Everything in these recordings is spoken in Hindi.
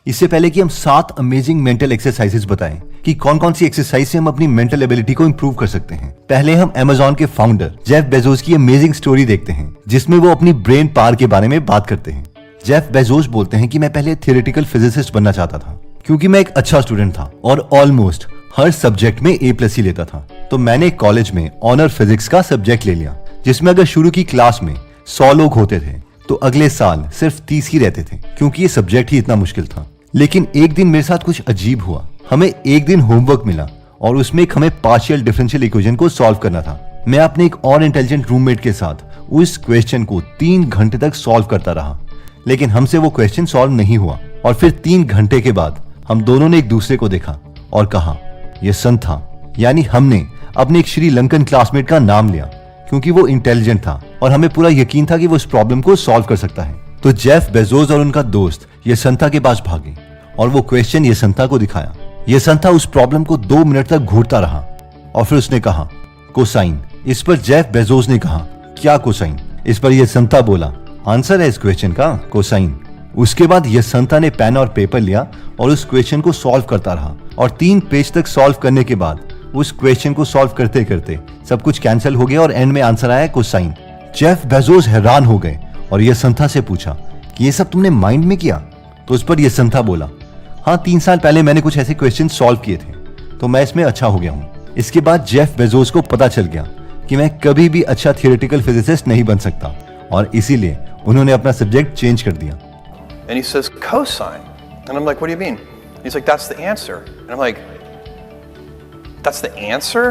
इससे पहले कि हम 7 अमेजिंग मेंटल एक्सरसाइजेस बताएं कि कौन कौन सी एक्सरसाइज से हम अपनी मेंटल एबिलिटी को इंप्रूव कर सकते हैं, पहले हम अमेज़न के फाउंडर जेफ बेजोस की अमेजिंग स्टोरी देखते हैं जिसमें वो अपनी ब्रेन पावर के बारे में बात करते हैं। जेफ बेजोस बोलते हैं कि मैं पहले थियोरेटिकल फिजिसिस्ट बनना चाहता था क्योंकि मैं एक अच्छा स्टूडेंट था और ऑलमोस्ट हर सब्जेक्ट में A+ ही लेता था। तो मैंने कॉलेज में ऑनर फिजिक्स का सब्जेक्ट ले लिया जिसमें अगर शुरू की क्लास में 100 लोग होते थे तो अगले साल सिर्फ 30 ही रहते थे क्योंकि ये सब्जेक्ट ही इतना मुश्किल था। लेकिन एक दिन मेरे साथ कुछ अजीब हुआ। हमें एक दिन होमवर्क मिला और उसमें हमें पार्शियल डिफरेंशियल इक्वेशन को सॉल्व करना था। मैं अपने एक और इंटेलिजेंट रूममेट के साथ उस क्वेश्चन को 3 घंटे तक सॉल्व करता रहा, लेकिन हमसे वो क्वेश्चन सॉल्व नहीं हुआ। और फिर 3 घंटे के बाद हम दोनों ने एक दूसरे को देखा और कहा यह सन था। यानी हमने अपने एक श्रीलंकन क्लासमेट का नाम लिया क्योंकि वो इंटेलिजेंट था और हमें पूरा यकीन था कि वो इस प्रॉब्लम को सॉल्व कर सकता है। तो जेफ बेजोस और उनका दोस्त यशंता के पास भागे और वो क्वेश्चन यशंता को दिखाया। यशंता उस प्रॉब्लम को 2 मिनट तक घूरता रहा और फिर उसने कहा कोसाइन। इस पर जेफ बेजोस ने कहा क्या कोसाइन? इस पर यशंता बोला आंसर है इस क्वेश्चन का कोसाइन। उसके बाद यशंता ने पेन और पेपर लिया और उस क्वेश्चन को सॉल्व करता रहा और 3 पेज तक सॉल्व करने के बाद उस क्वेश्चन को सॉल्व करते करते सब कुछ कैंसिल हो गया और एंड में आंसर आया कोसाइन। जेफ बेजोस हैरान हो गए और यशंता से पूछा कि ये सब तुमने माइंड में किया? तो उस पर यशंता बोला हाँ 3 साल पहले मैंने कुछ ऐसे क्वेश्चन सॉल्व किए थे तो मैं इसमें अच्छा हो गया हूँ। इसके बाद जेफ बेजोस को पता चल गया कि मैं कभी भी अच्छा थियोरेटिकल फिजिसिस्ट नहीं बन सकता और इसीलिए उन्होंने अपना सब्जेक्ट चेंज कर दिया। And he says cosine. And I'm like, what do you mean? He's like, that's the answer. And I'm like, that's the answer?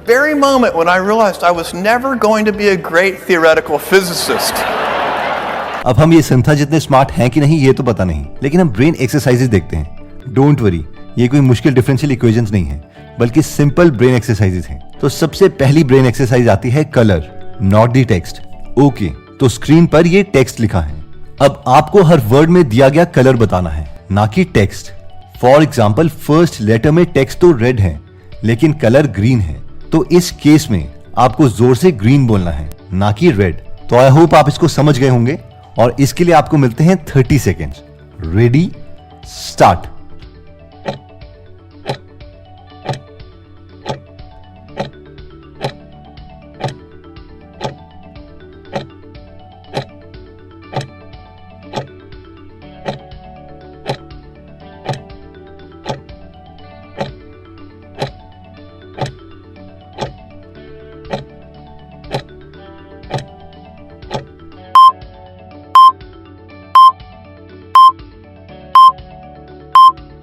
Very moment when I realized I was never going to be a great theoretical physicist. अब हम ये संथा जितने स्मार्ट हैं कि नहीं ये तो पता नहीं, लेकिन हम ब्रेन एक्सरसाइजेस देखते हैं। डोंट वरी, ये कोई मुश्किल डिफरेंशियल इक्वेशंस नहीं है बल्कि सिंपल ब्रेन एक्सरसाइजेस हैं। तो सबसे पहली ब्रेन एक्सरसाइज आती है colour not the text. Okay, तो स्क्रीन पर ये टेक्स्ट लिखा है। अब आपको हर वर्ड में दिया गया कलर बताना है, ना कि text. For example first letter में टेक्स्ट तो रेड है लेकिन कलर ग्रीन है, तो इस केस में आपको जोर से ग्रीन बोलना है ना कि रेड। तो आई होप आप इसको समझ गए होंगे और इसके लिए आपको मिलते हैं 30 seconds. Ready start.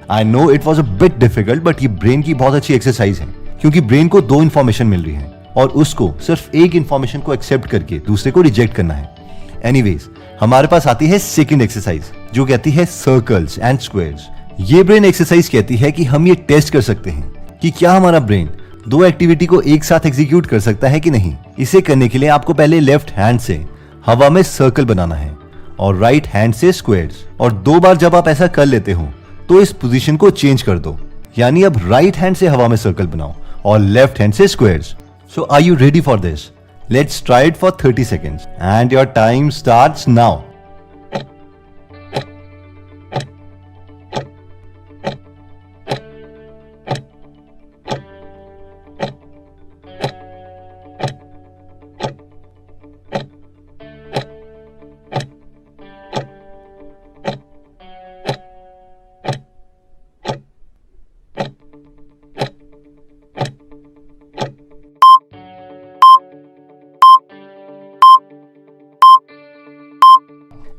I know it was a bit difficult, but ये ब्रेन की बहुत अच्छी एक्सरसाइज है क्योंकि ब्रेन को 2 इंफॉर्मेशन मिल रही है और उसको सिर्फ एक इंफॉर्मेशन को एक्सेप्ट करके दूसरे को रिजेक्ट करना है। एनीवेज, हमारे पास आती है सेकंड एक्सरसाइज जो कहती है सर्कल्स एंड स्क्वायर्स। ये ब्रेन एक्सरसाइज कहती है कि हम ये टेस्ट कर सकते हैं कि क्या हमारा ब्रेन 2 एक्टिविटी को एक साथ एग्जीक्यूट कर सकता है कि नहीं। इसे करने के लिए आपको पहले लेफ्ट हैंड से हवा में सर्कल बनाना है और राइट हैंड से स्क्वायर्स, और 2 बार जब आप ऐसा कर लेते हो तो इस पोजीशन को चेंज कर दो, यानी अब राइट हैंड से हवा में सर्कल बनाओ और लेफ्ट हैंड से squares. So are you ready for this? Let's try it for 30 seconds and your time starts now.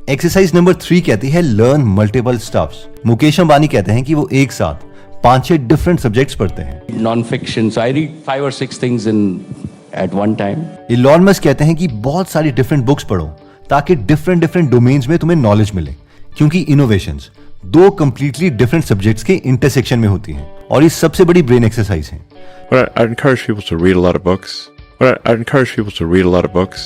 Exercise number 3 कहती है learn multiple stuffs. Mukesh Ambani कहते हैं कि वो एक साथ 5-6 डिफरेंट सब्जेक्ट्स पढ़ते हैं। Non fiction, so I read 5 or 6 things in at one time. Elon Musk कहते हैं कि बहुत सारी डिफरेंट बुक्स पढ़ो ताकि डिफरेंट डोमेन्स में तुम्हें नॉलेज मिले, क्योंकि इनोवेशंस 2 कंप्लीटली डिफरेंट सब्जेक्ट्स के इंटरसेक्शन में होती हैं और ये सबसे बड़ी ब्रेन एक्सरसाइज है। I encourage people to read a lot of books.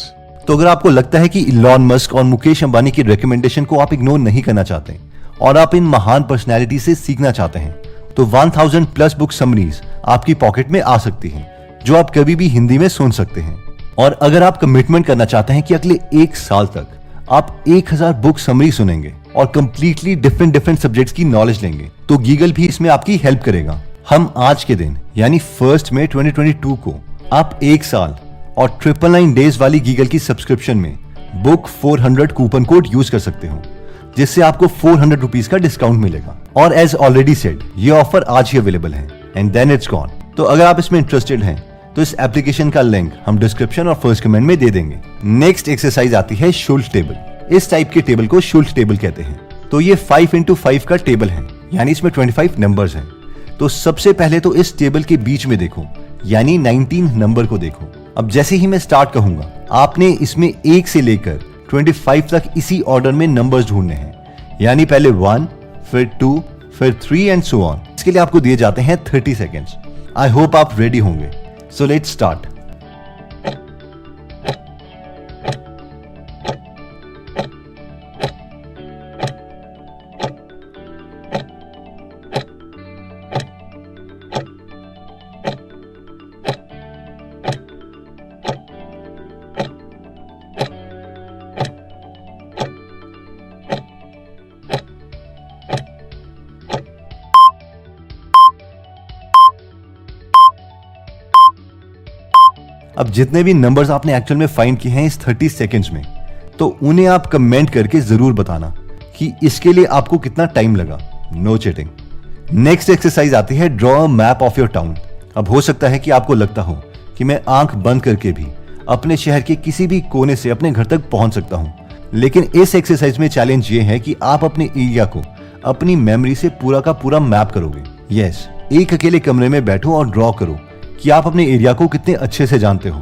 तो अगर आपको लगता है कि इलॉन मस्क और मुकेश अंबानी की रिकमेंडेशन को आप इग्नोर नहीं करना चाहते और आप इन महान पर्सनैलिटी से सीखना चाहते हैं, तो 1000+ बुक समरीज आपकी पॉकेट में आ सकती हैं जो आप कभी भी हिंदी में सुन सकते हैं। और अगर आप कमिटमेंट करना चाहते हैं कि अगले 1 साल तक आप 1000 बुक समरी सुनेंगे, और कंप्लीटली डिफरेंट सब्जेक्ट्स की नॉलेज लेंगे तो गीगल भी इसमें आपकी हेल्प करेगा। हम आज के दिन यानी 1 मई 2022 को आप 1 साल और 999 डेज वाली गीगल की सब्सक्रिप्शन में बुक 400 कूपन कोड यूज कर सकते हो, जिससे आपको 400 रुपीज का डिस्काउंट मिलेगा। और एज ऑलरेडी सेड, ये ऑफर आज ही अवेलेबल है एंड देन इट्स गॉन। तो अगर आप इसमें इंटरेस्टेड हैं तो इस एप्लीकेशन का लिंक हम डिस्क्रिप्शन और फर्स्ट कमेंट में दे देंगे। नेक्स्ट एक्सरसाइज आती है शुल्ट टेबल। इस टाइप के टेबल को शुल्ट टेबल कहते हैं। तो ये 5x5 का टेबल है, यानी इसमें 25 नंबर्स हैं। तो सबसे पहले तो इस टेबल के बीच में देखो, यानी 19 नंबर को देखो। अब जैसे ही मैं स्टार्ट कहूंगा, आपने इसमें 1 से लेकर 25 तक इसी ऑर्डर में नंबर्स ढूंढने हैं, यानी पहले 1, फिर 2, फिर 3 एंड सो ऑन। इसके लिए आपको दिए जाते हैं 30 सेकेंड्स। आई होप आप रेडी होंगे। So let's start. अब जितने भी नंबर्स आपने एक्चुअल में फाइंड किए हैं इस 30 सेकेंड्स में, तो उन्हें आप कमेंट करके जरूर बताना कि इसके लिए आपको कितना टाइम लगा। No cheating. नेक्स्ट एक्सरसाइज आती है draw a map of your town. अब हो सकता है कि आपको लगता हो कि मैं आंख बंद करके भी अपने शहर के किसी भी कोने से अपने घर तक पहुंच सकता हूं, लेकिन इस एक्सरसाइज में चैलेंज ये है कि आप अपने एरिया को अपनी मेमोरी से पूरा का पूरा मैप करोगे। यस, एक अकेले कमरे में बैठो और ड्रॉ करो कि आप अपने एरिया को कितने अच्छे से जानते हो,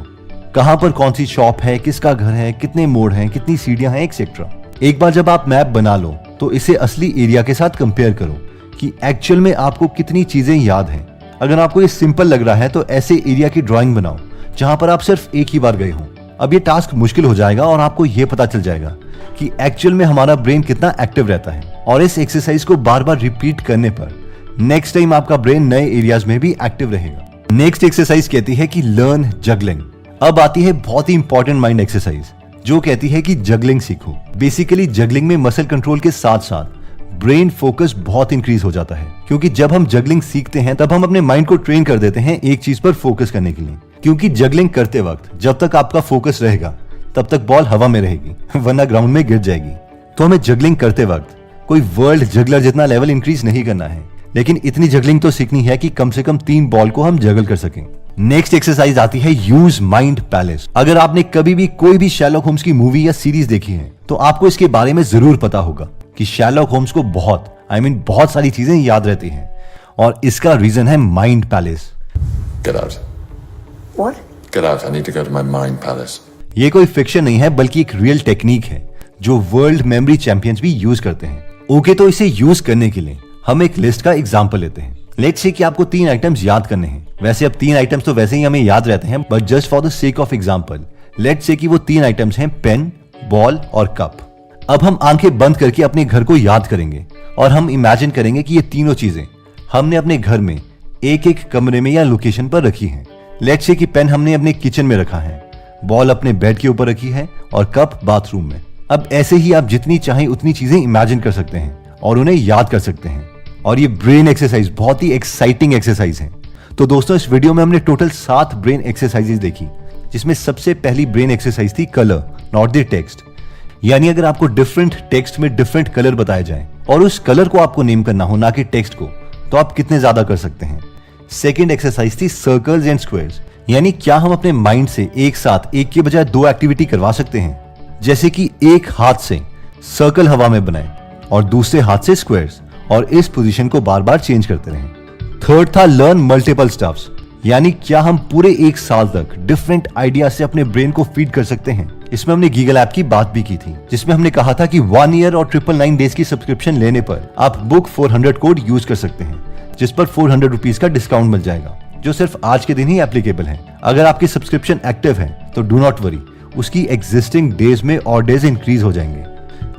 कहां पर कौन सी शॉप है, किसका घर है, कितने मोड़ हैं, कितनी सीढ़ियां हैं, एक्सेट्रा। एक बार जब आप मैप बना लो तो इसे असली एरिया के साथ कंपेयर करो कि एक्चुअल में आपको कितनी चीजें याद हैं। अगर आपको ये सिंपल लग रहा है तो ऐसे एरिया की ड्राइंग बनाओ जहां पर आप सिर्फ एक ही बार गए हो। अब ये टास्क मुश्किल हो जाएगा और आपको ये पता चल जाएगा कि एक्चुअल में हमारा ब्रेन कितना एक्टिव रहता है। और इस एक्सरसाइज को बार बार रिपीट करने पर नेक्स्ट टाइम आपका ब्रेन नए एरियाज में भी एक्टिव रहेगा। नेक्स्ट एक्सरसाइज कहती है कि लर्न जगलिंग। अब आती है बहुत ही इंपॉर्टेंट माइंड एक्सरसाइज जो कहती है कि जगलिंग सीखो। बेसिकली जगलिंग में मसल कंट्रोल के साथ साथ ब्रेन फोकस बहुत इंक्रीज हो जाता है, क्योंकि जब हम जगलिंग सीखते हैं तब हम अपने माइंड को ट्रेन कर देते हैं एक चीज पर फोकस करने के लिए। क्योंकि जगलिंग करते वक्त जब तक आपका फोकस रहेगा तब तक बॉल हवा में रहेगी, वरना ग्राउंड में गिर जाएगी। तो हमें जगलिंग करते वक्त कोई वर्ल्ड जगलर जितना लेवल इंक्रीज नहीं करना है, लेकिन इतनी जगलिंग तो सीखनी है कि कम से कम 3 बॉल को हम जगल कर सकें। नेक्स्ट एक्सरसाइज आती है यूज माइंड पैलेस। अगर आपने कभी भी कोई भी शर्लॉक होम्स की मूवी या सीरीज देखी है तो आपको इसके बारे में जरूर पता होगा कि शर्लॉक होम्स को बहुत सारी चीजें याद रहती हैं, और इसका रीजन है mind palace. Get out. What? Get out. I need to go to my mind palace. ये कोई फिक्शन नहीं है बल्कि एक रियल टेक्निक है जो वर्ल्ड मेमोरी चैंपियंस भी यूज करते हैं। ओके, तो इसे यूज करने के लिए हम एक लिस्ट का एग्जांपल लेते हैं। लेट्स से कि आपको 3 आइटम्स याद करने हैं। वैसे अब 3 आइटम्स तो वैसे ही हमें याद रहते हैं, but just for the sake of example let's say कि वो 3 आइटम्स हैं पेन, बॉल और कप। अब हम आंखें बंद करके अपने घर को याद करेंगे और हम इमेजिन करेंगे कि ये तीनों चीजें हमने अपने घर में एक एक कमरे में या लोकेशन पर रखी हैं। लेट्स से कि पेन हमने अपने किचन में रखा है, बॉल अपने बेड के ऊपर रखी है और कप बाथरूम में। अब ऐसे ही आप जितनी चाहें उतनी चीजें इमेजिन कर सकते हैं और उन्हें याद कर सकते हैं। और ये ब्रेन एक्सरसाइज बहुत ही एक्साइटिंग एक्सरसाइज है। तो दोस्तों, इस वीडियो में हमने टोटल 7 ब्रेन एक्सरसाइजेज देखी, जिसमें सबसे पहली ब्रेन एक्सरसाइज थी कलर नॉट द टेक्स्ट। यानी अगर आपको डिफरेंट टेक्स्ट में डिफरेंट कलर बताए जाएं और उस कलर को आपको नेम करना हो ना कि टेक्स्ट को, तो आप कितने ज्यादा कर सकते हैं। सेकेंड एक्सरसाइज थी सर्कल्स एंड स्क्वायर्स। यानी क्या हम अपने माइंड से एक साथ एक के बजाय 2 एक्टिविटी करवा सकते हैं, जैसे कि एक हाथ से सर्कल हवा में बनाए और दूसरे हाथ से स्क्वायर्स, और इस पोजीशन को बार बार चेंज करते रहें। थर्ड था लर्न मल्टीपल स्टफ्स। यानी क्या हम पूरे 1 साल तक डिफरेंट आइडिया से अपने ब्रेन को फीड कर सकते हैं। इसमें हमने गीगल ऐप की बात भी की थी, जिसमें हमने कहा था कि 1 ईयर और 999 डेज की सब्सक्रिप्शन लेने पर आप बुक 400 कोड यूज कर सकते हैं, जिस पर 400 रुपीज का डिस्काउंट मिल जाएगा, जो सिर्फ आज के दिन ही एप्लीकेबल है। अगर आपकी सब्सक्रिप्शन एक्टिव है तो डू नॉट वरी, उसकी एग्जिस्टिंग डेज में और डेज इंक्रीज हो जाएंगे।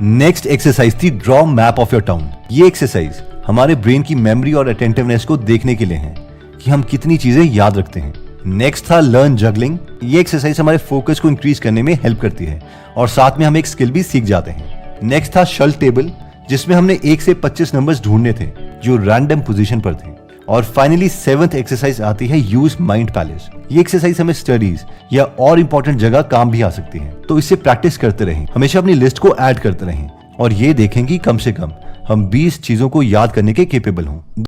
नेक्स्ट एक्सरसाइज थी draw map of your town. ये एक्सरसाइज हमारे ब्रेन की मेमोरी और अटेंटिवनेस को देखने के लिए है कि हम कितनी चीजें याद रखते हैं। नेक्स्ट था लर्न जगलिंग। ये एक्सरसाइज हमारे फोकस को इंक्रीज करने में हेल्प करती है और साथ में हम एक स्किल भी सीख जाते हैं। नेक्स्ट था शल्ट टेबल, जिसमें हमने 1 से 25 नंबर्स ढूंढने थे जो रैंडम पोजीशन पर थे। और फाइनली 7th एक्सरसाइज आती है यूज माइंड पैलेस। ये एक्सरसाइज हमें स्टडीज या और इंपॉर्टेंट जगह काम भी आ सकती है, तो इससे प्रैक्टिस करते रहें, हमेशा अपनी लिस्ट को ऐड करते रहें और ये देखें कि कम से कम हम 20 चीजों को याद करने के केपेबल हों।